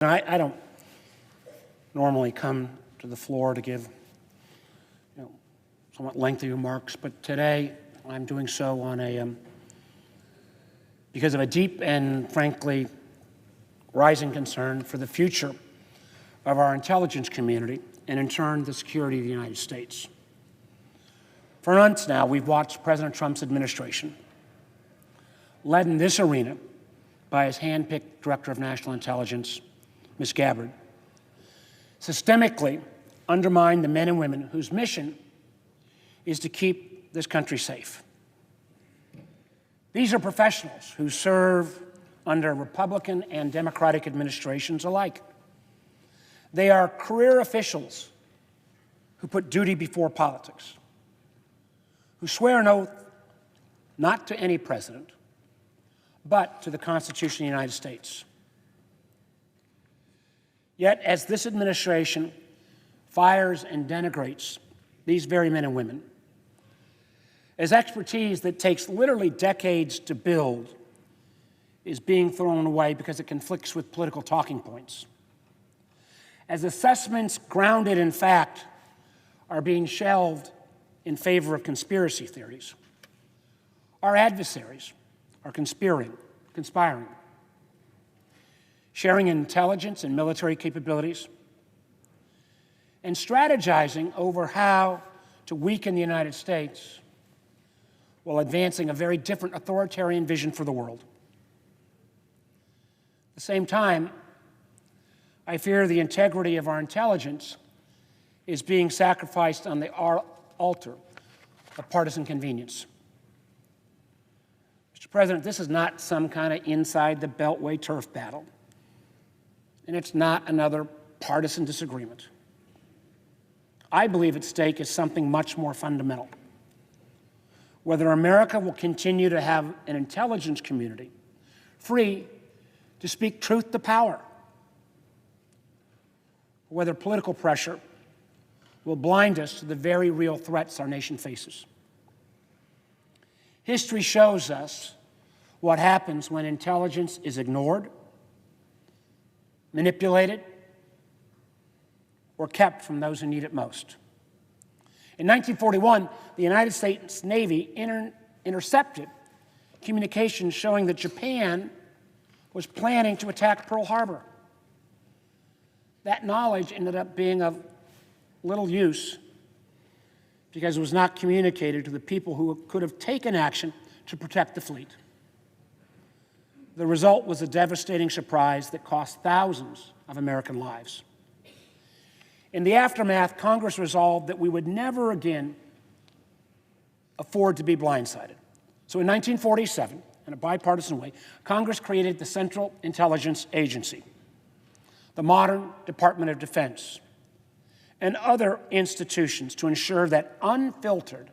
I don't normally come to the floor to give somewhat lengthy remarks, but today I'm doing so on because of a deep and frankly rising concern for the future of our intelligence community and in turn the security of the United States. For months now, we've watched President Trump's administration, led in this arena by his hand-picked Director of National Intelligence, Ms. Gabbard, systemically undermine the men and women whose mission is to keep this country safe. These are professionals who serve under Republican and Democratic administrations alike. They are career officials who put duty before politics, who swear an oath not to any president, but to the Constitution of the United States. Yet, as this administration fires and denigrates these very men and women, as expertise that takes literally decades to build is being thrown away because it conflicts with political talking points, as assessments grounded in fact are being shelved in favor of conspiracy theories, our adversaries are conspiring, sharing intelligence and military capabilities, and strategizing over how to weaken the United States while advancing a very different authoritarian vision for the world. At the same time, I fear the integrity of our intelligence is being sacrificed on the altar of partisan convenience. Mr. President, this is not some kind of inside the Beltway turf battle, and it's not another partisan disagreement. I believe at stake is something much more fundamental. Whether America will continue to have an intelligence community free to speak truth to power, or whether political pressure will blind us to the very real threats our nation faces. History shows us what happens when intelligence is ignored, manipulated, or kept from those who need it most. In 1941, the United States Navy intercepted communications showing that Japan was planning to attack Pearl Harbor. That knowledge ended up being of little use because it was not communicated to the people who could have taken action to protect the fleet. The result was a devastating surprise that cost thousands of American lives. In the aftermath, Congress resolved that we would never again afford to be blindsided. So in 1947, in a bipartisan way, Congress created the Central Intelligence Agency, the modern Department of Defense, and other institutions to ensure that unfiltered,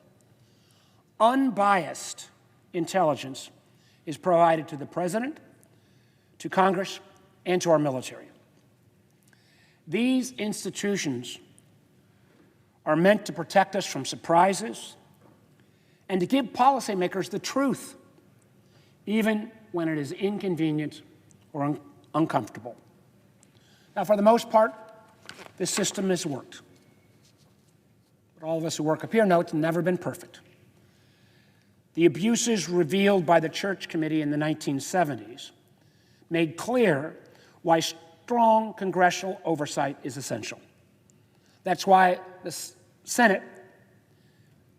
unbiased intelligence is provided to the President, to Congress, and to our military. These institutions are meant to protect us from surprises and to give policymakers the truth, even when it is inconvenient or uncomfortable. Now, for the most part, this system has worked. But all of us who work up here know it's never been perfect. The abuses revealed by the Church Committee in the 1970s made clear why strong congressional oversight is essential. That's why the Senate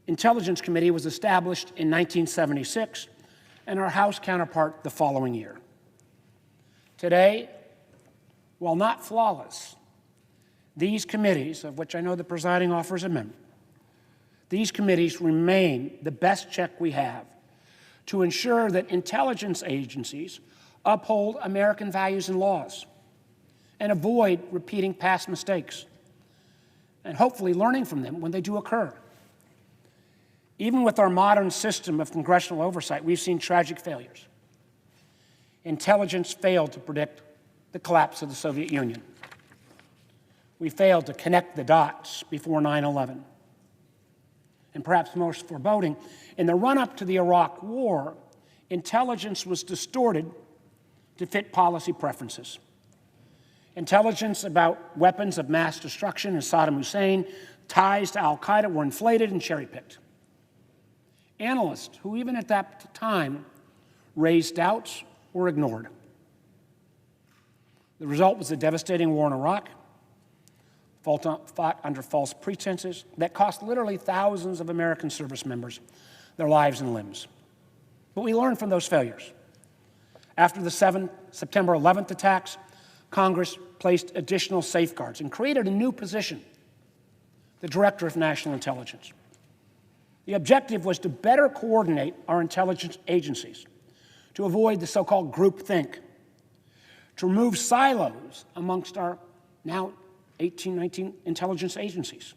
Intelligence Committee was established in 1976 and our House counterpart the following year. Today, while not flawless, these committees, of which I know the presiding officer is a member, these committees remain the best check we have to ensure that intelligence agencies uphold American values and laws and avoid repeating past mistakes and hopefully learning from them when they do occur. Even with our modern system of congressional oversight, we've seen tragic failures. Intelligence failed to predict the collapse of the Soviet Union. We failed to connect the dots before 9/11. And perhaps most foreboding, in the run-up to the Iraq War, intelligence was distorted to fit policy preferences. Intelligence about weapons of mass destruction and Saddam Hussein, ties to al-Qaeda were inflated and cherry-picked. Analysts who even at that time raised doubts were ignored. The result was a devastating war in Iraq, fought under false pretenses, that cost literally thousands of American service members their lives and limbs. But we learned from those failures. After the September 11th attacks, Congress placed additional safeguards and created a new position, the Director of National Intelligence. The objective was to better coordinate our intelligence agencies, to avoid the so-called groupthink, to remove silos amongst our now 18, 19 intelligence agencies,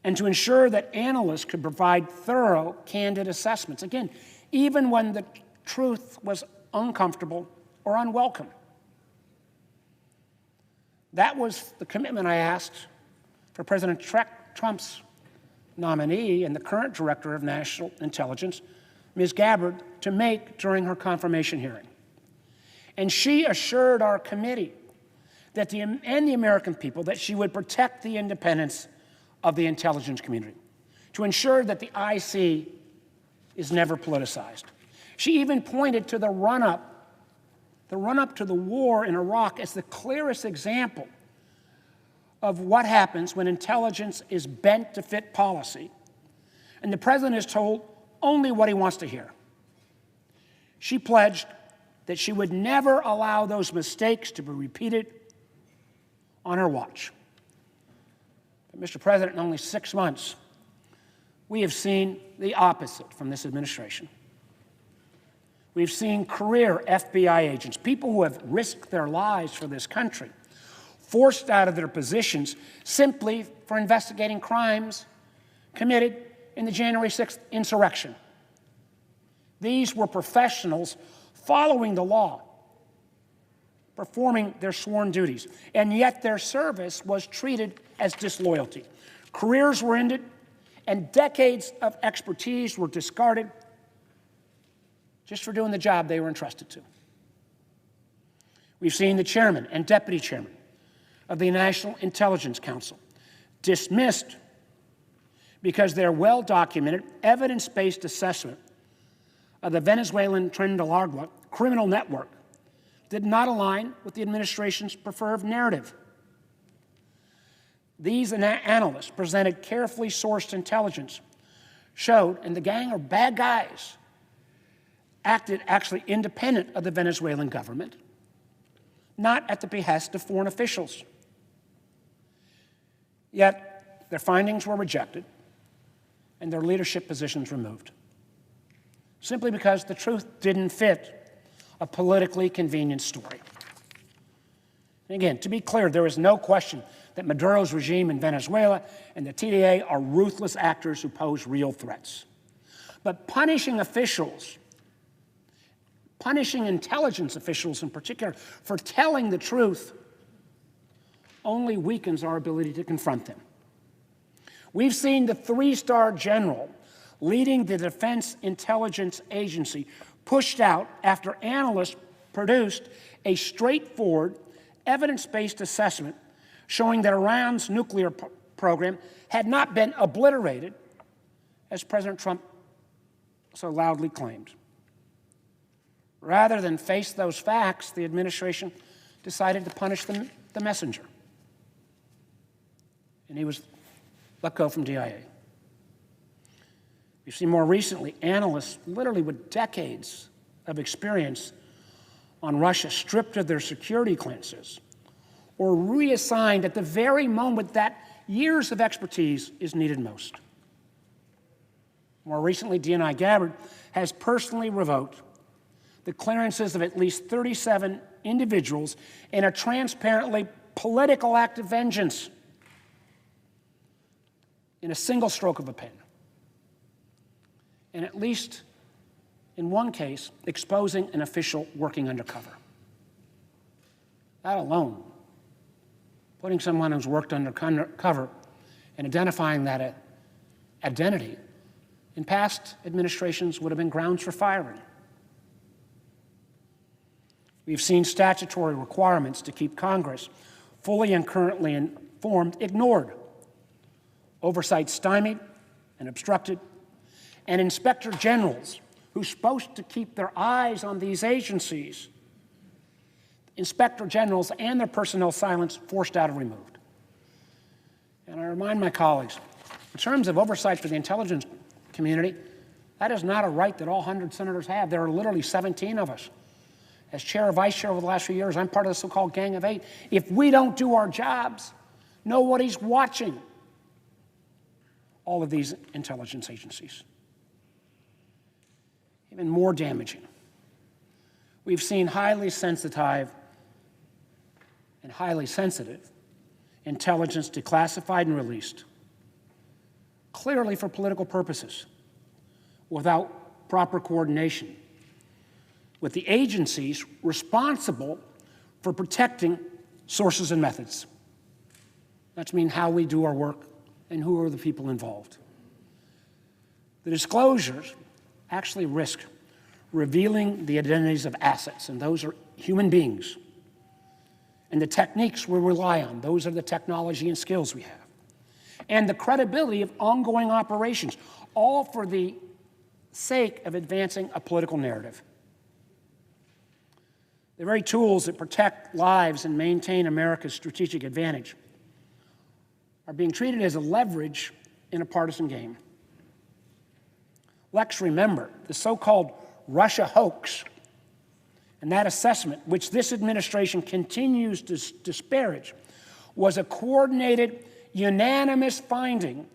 and to ensure that analysts could provide thorough, candid assessments, again, even when the truth was uncomfortable or unwelcome. That was the commitment I asked for President Trump's nominee and the current Director of National Intelligence, Ms. Gabbard, to make during her confirmation hearing. And she assured our committee and the American people that she would protect the independence of the intelligence community, to ensure that the IC is never politicized. She even pointed to the run-up to the war in Iraq as the clearest example of what happens when intelligence is bent to fit policy, and the president is told only what he wants to hear. She pledged that she would never allow those mistakes to be repeated on her watch. But Mr. President, in only 6 months, we have seen the opposite from this administration. We've seen career FBI agents, people who have risked their lives for this country, forced out of their positions simply for investigating crimes committed in the January 6th insurrection. These were professionals following the law, performing their sworn duties, and yet their service was treated as disloyalty. Careers were ended, and decades of expertise were discarded just for doing the job they were entrusted to. We've seen the chairman and deputy chairman of the National Intelligence Council dismissed because their well-documented, evidence-based assessment of the Venezuelan Tren de Larga criminal network did not align with the administration's preferred narrative. These analysts presented carefully sourced intelligence, showed, and the gang of bad guys acted actually independent of the Venezuelan government, not at the behest of foreign officials. Yet, their findings were rejected and their leadership positions removed, simply because the truth didn't fit a politically convenient story. And again, to be clear, there is no question that Maduro's regime in Venezuela and the TDA are ruthless actors who pose real threats. But punishing intelligence officials in particular, for telling the truth only weakens our ability to confront them. We've seen the three-star general leading the Defense Intelligence Agency pushed out after analysts produced a straightforward, evidence-based assessment showing that Iran's nuclear program had not been obliterated, as President Trump so loudly claimed. Rather than face those facts, the administration decided to punish the messenger. And he was let go from DIA. We've seen more recently analysts, literally with decades of experience on Russia, stripped of their security clearances or reassigned at the very moment that years of expertise is needed most. More recently, DNI Gabbard has personally revoked the clearances of at least 37 individuals in a transparently political act of vengeance in a single stroke of a pen. And at least in one case, exposing an official working undercover. That alone, putting someone who's worked undercover and identifying that identity, in past administrations would have been grounds for firing. We've seen statutory requirements to keep Congress fully and currently informed ignored, oversight stymied and obstructed, and inspector generals who are supposed to keep their eyes on these agencies, inspector generals and their personnel silenced, forced out, or removed. And I remind my colleagues, in terms of oversight for the intelligence community, that is not a right that all 100 senators have. There are literally 17 of us. As chair or vice chair over the last few years, I'm part of the so-called Gang of Eight. If we don't do our jobs, nobody's watching all of these intelligence agencies. Even more damaging, we've seen highly sensitive and highly sensitive intelligence declassified and released, clearly for political purposes, without proper coordination with the agencies responsible for protecting sources and methods. That's mean how we do our work and who are the people involved. The disclosures actually risk revealing the identities of assets, and those are human beings. And the techniques we rely on, those are the technology and skills we have. And the credibility of ongoing operations, all for the sake of advancing a political narrative. The very tools that protect lives and maintain America's strategic advantage are being treated as a leverage in a partisan game. Let's remember the so-called Russia hoax and that assessment, which this administration continues to disparage, was a coordinated, unanimous finding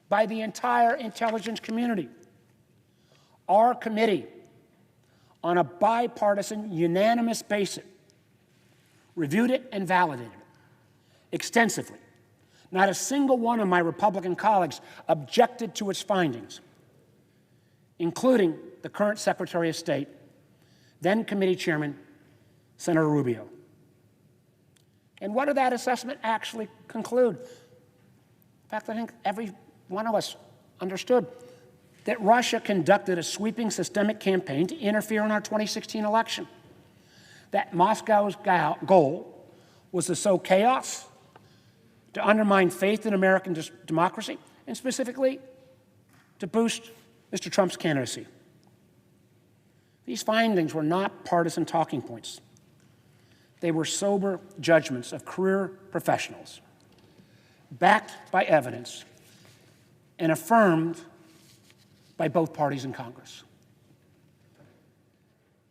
by the entire intelligence community. Our committee, on a bipartisan, unanimous basis, reviewed it and validated it extensively. Not a single one of my Republican colleagues objected to its findings, including the current Secretary of State, then Committee Chairman, Senator Rubio. And what did that assessment actually conclude? In fact, I think every one of us understood that Russia conducted a sweeping systemic campaign to interfere in our 2016 election. That Moscow's goal was to sow chaos, to undermine faith in American democracy, and specifically to boost Mr. Trump's candidacy. These findings were not partisan talking points. They were sober judgments of career professionals, backed by evidence and affirmed by both parties in Congress.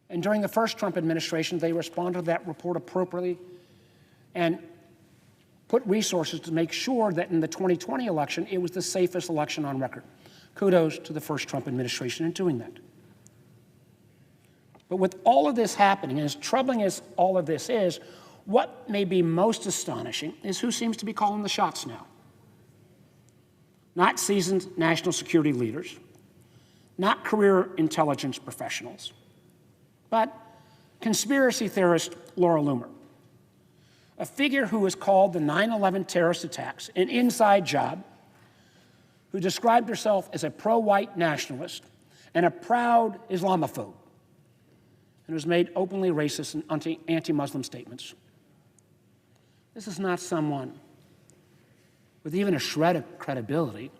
And during the first Trump administration, they responded to that report appropriately and put resources to make sure that in the 2020 election, it was the safest election on record. Kudos to the first Trump administration in doing that. But with all of this happening, and as troubling as all of this is, what may be most astonishing is who seems to be calling the shots now. Not seasoned national security leaders, not career intelligence professionals, but conspiracy theorist Laura Loomer, a figure who was called the 9/11 terrorist attacks an inside job, who described herself as a pro-white nationalist and a proud Islamophobe, and was made openly racist and anti-Muslim statements. This is not someone with even a shred of credibility,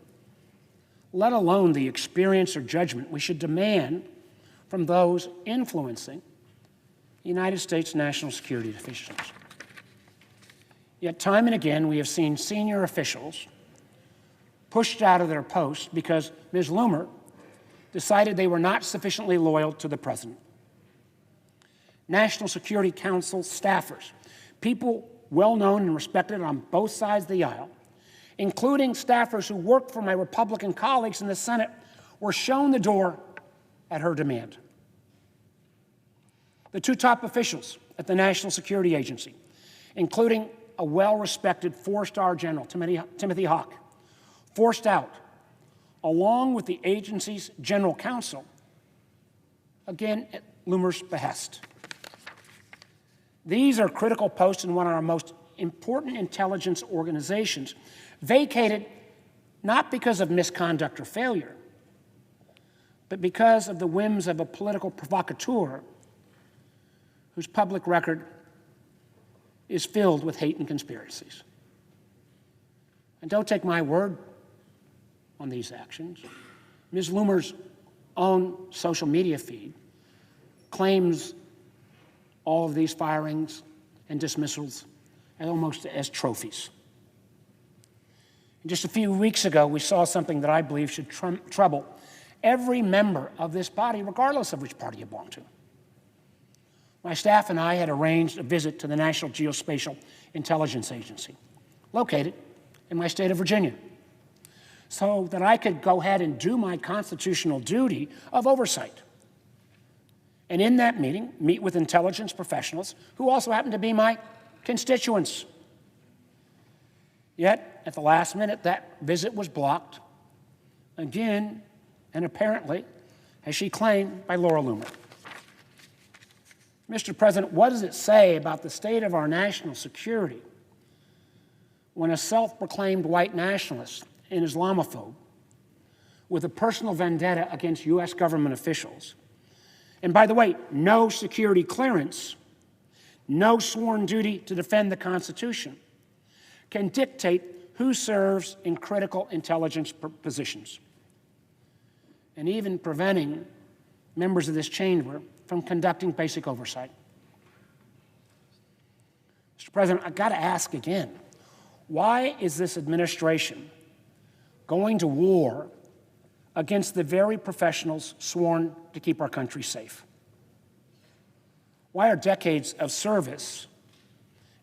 let alone the experience or judgment we should demand from those influencing United States national security officials. Yet time and again, we have seen senior officials pushed out of their posts because Ms. Loomer decided they were not sufficiently loyal to the president. National Security Council staffers, people well known and respected on both sides of the aisle, including staffers who worked for my Republican colleagues in the Senate, were shown the door at her demand. The two top officials at the National Security Agency, including a well-respected four-star general, Timothy Hawk, forced out, along with the agency's general counsel, again at Loomer's behest. These are critical posts in one of our most important intelligence organizations, vacated not because of misconduct or failure, but because of the whims of a political provocateur whose public record is filled with hate and conspiracies. And don't take my word on these actions. Ms. Loomer's own social media feed claims all of these firings and dismissals almost as trophies. And just a few weeks ago, we saw something that I believe should trouble every member of this body, regardless of which party you belong to. My staff and I had arranged a visit to the National Geospatial Intelligence Agency, located in my state of Virginia, so that I could go ahead and do my constitutional duty of oversight. And in that meeting, meet with intelligence professionals who also happen to be my constituents. Yet, at the last minute, that visit was blocked again, and apparently, as she claimed, by Laura Loomer. Mr. President, what does it say about the state of our national security when a self-proclaimed white nationalist and Islamophobe with a personal vendetta against U.S. government officials, and by the way, no security clearance, no sworn duty to defend the Constitution, can dictate who serves in critical intelligence positions, and even preventing members of this chamber from conducting basic oversight? Mr. President, I've got to ask again, why is this administration going to war against the very professionals sworn to keep our country safe? Why are decades of service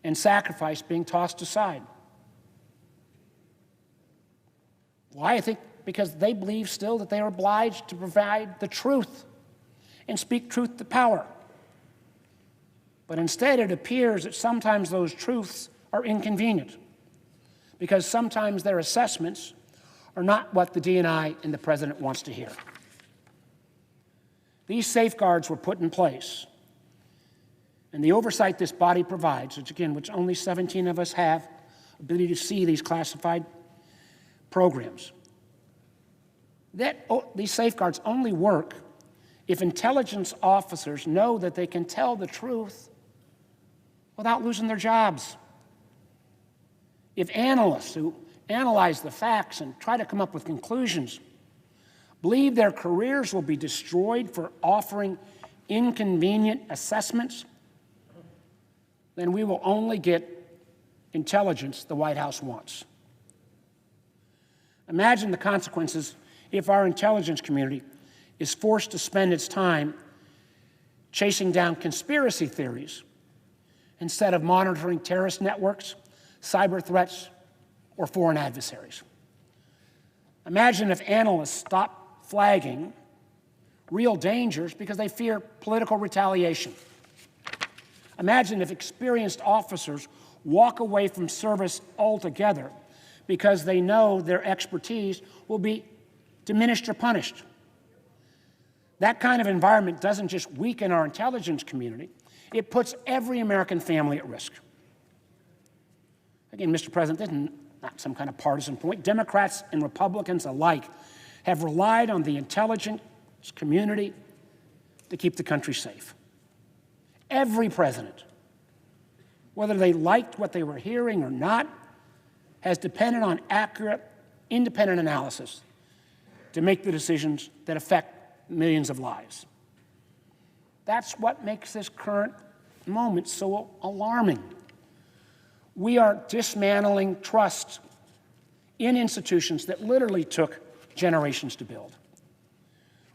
and sacrifice being tossed aside? Why? I think because they believe still that they are obliged to provide the truth and speak truth to power. But instead, it appears that sometimes those truths are inconvenient, because sometimes their assessments are not what the DNI and the president wants to hear. These safeguards were put in place, and the oversight this body provides, which only 17 of us have ability to see these classified programs, these safeguards only work if intelligence officers know that they can tell the truth without losing their jobs. If analysts who analyze the facts and try to come up with conclusions believe their careers will be destroyed for offering inconvenient assessments, then we will only get intelligence the White House wants. Imagine the consequences if our intelligence community is forced to spend its time chasing down conspiracy theories instead of monitoring terrorist networks, cyber threats, or foreign adversaries. Imagine if analysts stopped flagging real dangers because they fear political retaliation. Imagine if experienced officers walk away from service altogether because they know their expertise will be diminished or punished. That kind of environment doesn't just weaken our intelligence community, it puts every American family at risk. Again, Mr. President, this is not some kind of partisan point. Democrats and Republicans alike have relied on the intelligence community to keep the country safe. Every president, whether they liked what they were hearing or not, has depended on accurate, independent analysis to make the decisions that affect millions of lives. That's what makes this current moment so alarming. We are dismantling trust in institutions that literally took generations to build.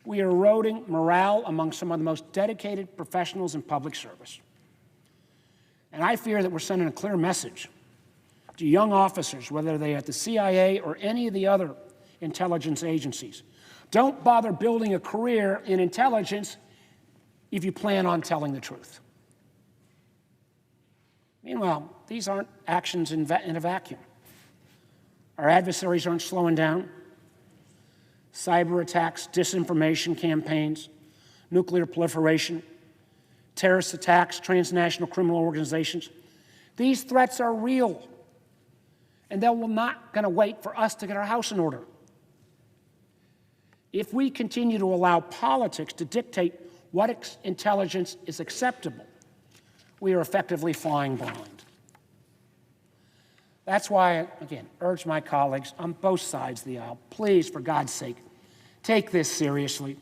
We are eroding morale among some of the most dedicated professionals in public service. And I fear that we're sending a clear message to young officers, whether they're at the CIA or any of the other intelligence agencies. Don't bother building a career in intelligence if you plan on telling the truth. Meanwhile, these aren't actions in a vacuum. Our adversaries aren't slowing down. Cyber attacks, disinformation campaigns, nuclear proliferation, terrorist attacks, transnational criminal organizations. These threats are real, and they will not going to wait for us to get our house in order. If we continue to allow politics to dictate what intelligence is acceptable, we are effectively flying blind. That's why I, again, urge my colleagues on both sides of the aisle, please, for God's sake, take this seriously.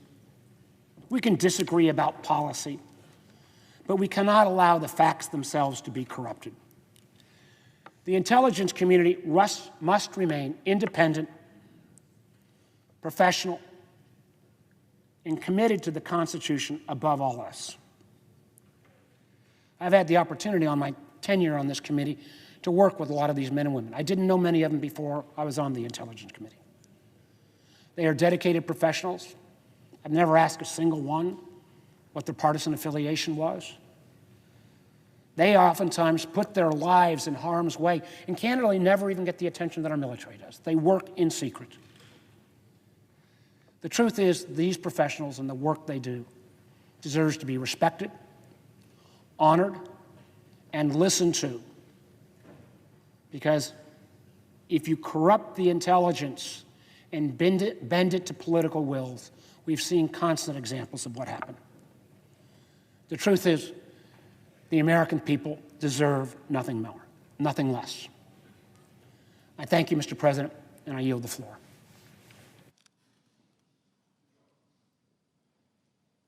We can disagree about policy, but we cannot allow the facts themselves to be corrupted. The intelligence community must remain independent, professional, and committed to the Constitution above all else. I've had the opportunity on my tenure on this committee to work with a lot of these men and women. I didn't know many of them before I was on the Intelligence Committee. They are dedicated professionals. I've never asked a single one what their partisan affiliation was. They oftentimes put their lives in harm's way and candidly never even get the attention that our military does. They work in secret. The truth is, these professionals and the work they do deserves to be respected, honored, and listened to. Because if you corrupt the intelligence and bend it to political wills, we've seen constant examples of what happened. The truth is, the American people deserve nothing more, nothing less. I thank you, Mr. President, and I yield the floor.